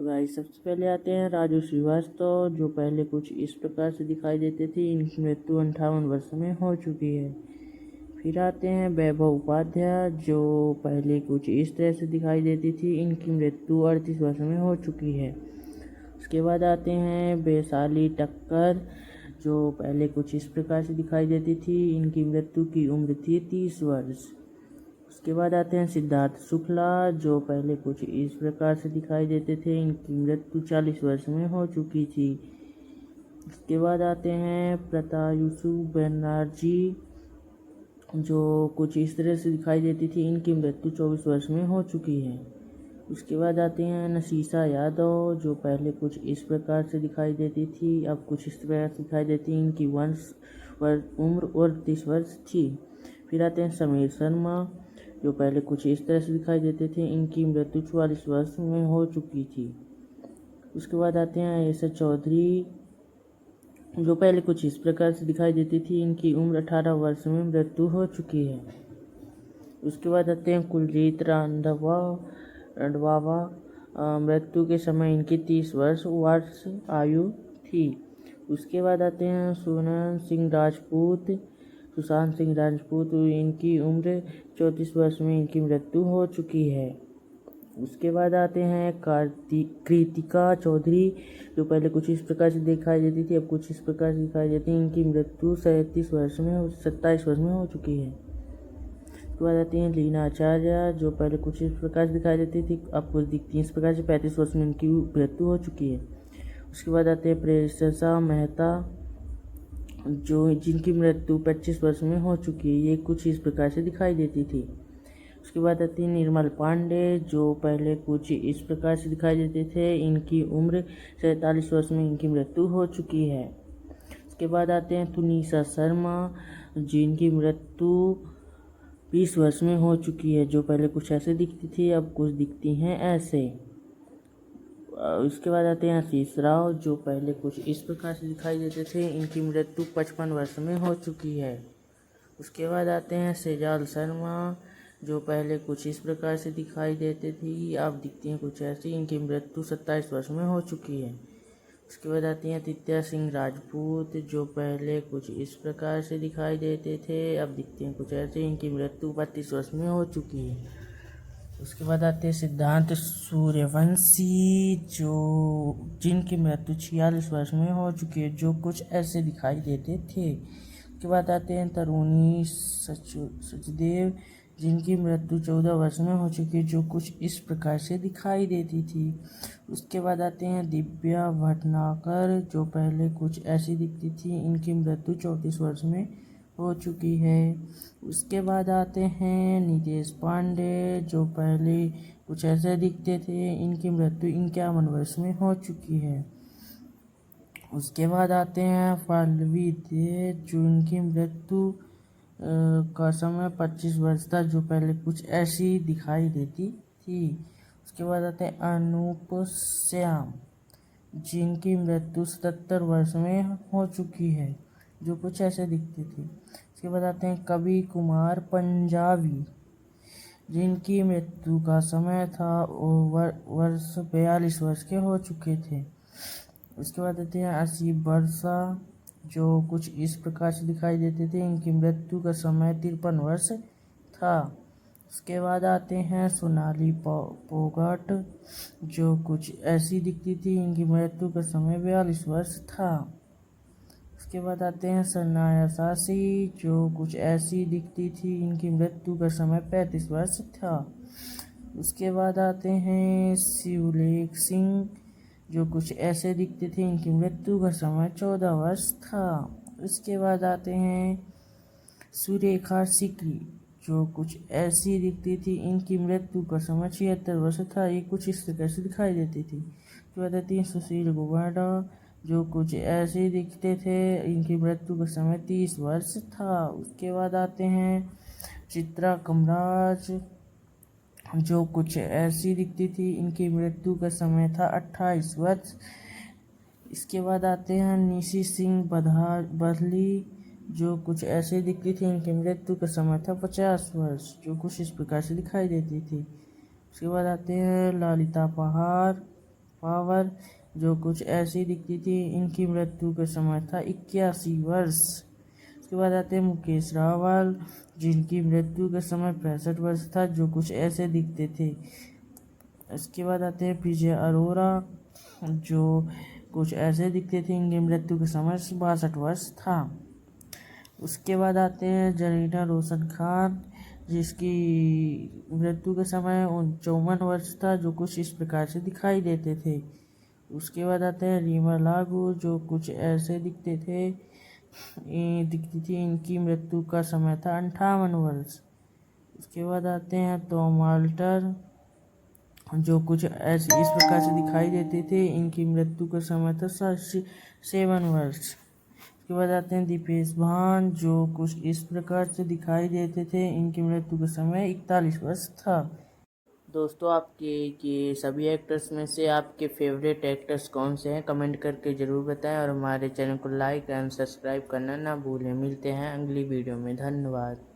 तो गाइस सबसे पहले आते हैं राजू श्रीवास्तव, जो पहले कुछ इस प्रकार से दिखाई देते थे। इनकी मृत्यु 58 वर्ष में हो चुकी है। फिर आते हैं वैभव उपाध्याय, जो पहले कुछ इस तरह से दिखाई देती थी। इनकी मृत्यु 38 वर्ष में हो चुकी है। उसके बाद आते हैं वैशाली ठक्कर, जो पहले कुछ इस प्रकार से दिखाई देती थी। इनकी मृत्यु की उम्र थी 30 वर्ष। उसके बाद आते हैं सिद्धार्थ शुक्ला, जो पहले कुछ इस प्रकार से दिखाई देते थे। इनकी मृत्यु 40 वर्ष में हो चुकी थी। उसके बाद आते हैं प्रत्युषु बनर्जी, जो कुछ इस तरह से दिखाई देती थी। इनकी मृत्यु 24 वर्ष में हो चुकी है। उसके बाद आते हैं नसीसा यादव, जो पहले कुछ इस प्रकार से दिखाई देती थी, अब कुछ इस प्रकार से दिखाई देती। इनकी उम्र 38 वर्ष थी। फिर आते हैं समीर शर्मा, जो पहले कुछ इस तरह से दिखाई देते थे। इनकी मृत्यु 44 वर्ष में हो चुकी थी। उसके बाद आते हैं ऐसा चौधरी, जो पहले कुछ इस प्रकार से दिखाई देती थी। इनकी उम्र 18 वर्ष में मृत्यु हो चुकी है। उसके बाद आते हैं कुलजीत रंधावा, मृत्यु के समय इनकी 30 वर्ष आयु थी। उसके बाद आते हैं सुशांत सिंह राजपूत, इनकी उम्र 34 वर्ष में इनकी मृत्यु हो चुकी है। उसके बाद आते हैं कृतिका चौधरी, जो पहले कुछ इस प्रकार से दिखाई देती थी, अब कुछ इस प्रकार से दिखाई देती है। इनकी मृत्यु 27 वर्ष में हो चुकी है। उसके बाद आती हैं लीना आचार्य, जो पहले कुछ इस प्रकार से दिखाई देती थी, अब कुछ दिखती है इस प्रकार से। 35 वर्ष में इनकी मृत्यु हो चुकी है। उसके बाद आते हैं प्रेषा मेहता, जिनकी मृत्यु 25 वर्ष में हो चुकी है। ये कुछ इस प्रकार से दिखाई देती थी। उसके बाद आती है निर्मल पांडे, जो पहले कुछ इस प्रकार से दिखाई देते थे। इनकी उम्र 47 वर्ष में इनकी मृत्यु हो चुकी है। उसके बाद आते हैं तुनिशा शर्मा, जिनकी मृत्यु 20 वर्ष में हो चुकी है, जो पहले कुछ ऐसे दिखती थी, अब कुछ दिखती हैं ऐसे। उसके बाद आते हैं आशीष राव, जो पहले कुछ इस प्रकार से दिखाई देते थे। इनकी मृत्यु 55 वर्ष में हो चुकी है। उसके बाद आते हैं सेजाल शर्मा, जो पहले कुछ इस प्रकार से दिखाई देते थी, अब दिखती हैं कुछ ऐसी। इनकी मृत्यु 27 वर्ष में हो चुकी है। उसके बाद आती हैं तित्या सिंह राजपूत, जो पहले कुछ इस प्रकार से दिखाई देते थे, अब दिखते हैं कुछ ऐसे। इनकी मृत्यु 32 वर्ष में हो चुकी है। उसके बाद आते हैं सिद्धांत सूर्यवंशी, जिनकी मृत्यु 46 वर्ष में हो चुकी है, जो कुछ ऐसे दिखाई देते थे। उसके बाद आते हैं तरुणी सचदेव, जिनकी मृत्यु 14 वर्ष में हो चुकी है, जो कुछ इस प्रकार से दिखाई देती थी। उसके बाद आते हैं दिव्या भटनागर, जो पहले कुछ ऐसी दिखती थी। इनकी मृत्यु 34 वर्ष में हो चुकी है। उसके बाद आते हैं नितेश पांडे, जो पहले कुछ ऐसे दिखते थे। इनकी मृत्यु 51 वर्ष में हो चुकी है। उसके बाद आते हैं पल्लवी दे, जो इनकी मृत्यु का समय 25 वर्ष था, जो पहले कुछ ऐसी दिखाई देती थी। उसके बाद आते हैं अनूप श्याम, जिनकी मृत्यु 77 वर्ष में हो चुकी है, जो कुछ ऐसे दिखते थे। उसके बाद आते हैं कवि कुमार पंजाबी, जिनकी मृत्यु का समय था वर्ष 42 वर्ष के हो चुके थे। उसके बाद आते हैं आसिफ वर्षा, जो कुछ इस प्रकार से दिखाई देते थे। इनकी मृत्यु का समय 53 वर्ष था। उसके बाद आते हैं सोनाली पोगट, जो कुछ ऐसी दिखती थी। इनकी मृत्यु का समय 42 वर्ष था। उसके बाद आते हैं सनाया सासी, जो कुछ ऐसी दिखती थी। इनकी मृत्यु का समय 35 वर्ष था। उसके बाद आते हैं शिवलेख सिंह, जो कुछ ऐसे दिखते थे। इनकी मृत्यु का समय 14 वर्ष था। उसके बाद आते हैं सुरेखा सिकरी, जो कुछ ऐसी दिखती थी। इनकी मृत्यु का समय 76 वर्ष था। ये कुछ इस तरह से दिखाई देती थी। उसके बाद आती हैं सुशील गुबाडा, जो कुछ ऐसे दिखते थे। इनकी मृत्यु का समय 30 वर्ष था। उसके बाद आते हैं चित्रा कमराज, जो कुछ ऐसी दिखती थी। इनकी मृत्यु का समय था 28 वर्ष। इसके बाद आते हैं निशी सिंह बधली, जो कुछ ऐसे दिखती थी। इनकी मृत्यु का समय था 50 वर्ष, जो कुछ इस प्रकार से दिखाई देती थी। उसके बाद आते हैं ललिता पहाड़, पावर जो कुछ ऐसी दिखती थी। इनकी मृत्यु का समय था 81 वर्ष। उसके बाद आते हैं मुकेश रावल, जिनकी मृत्यु का समय 65 वर्ष था, जो कुछ ऐसे दिखते थे। इसके बाद आते हैं विजय अरोरा, जो कुछ ऐसे दिखते थे। इनकी मृत्यु का समय 62 वर्ष था। उसके बाद आते हैं जरीना रोशन खान, जिसकी मृत्यु का समय 54 वर्ष था, जो कुछ इस प्रकार से दिखाई देते थे। उसके बाद आते हैं रीमा लागू, जो कुछ ऐसे दिखती थी। इनकी मृत्यु का समय था 58 वर्ष। उसके बाद आते हैं टॉम अल्टर, जो कुछ ऐसे इस प्रकार से दिखाई देते थे। इनकी मृत्यु का समय था 7 वर्ष। उसके बाद आते हैं दीपेश भान, जो कुछ इस प्रकार से दिखाई देते थे। इनकी मृत्यु का समय 41 वर्ष था। दोस्तों, आपके ये सभी एक्टर्स में से आपके फेवरेट एक्टर्स कौन से हैं, कमेंट करके ज़रूर बताएं और हमारे चैनल को लाइक एंड सब्सक्राइब करना ना भूलें। मिलते हैं अगली वीडियो में। धन्यवाद।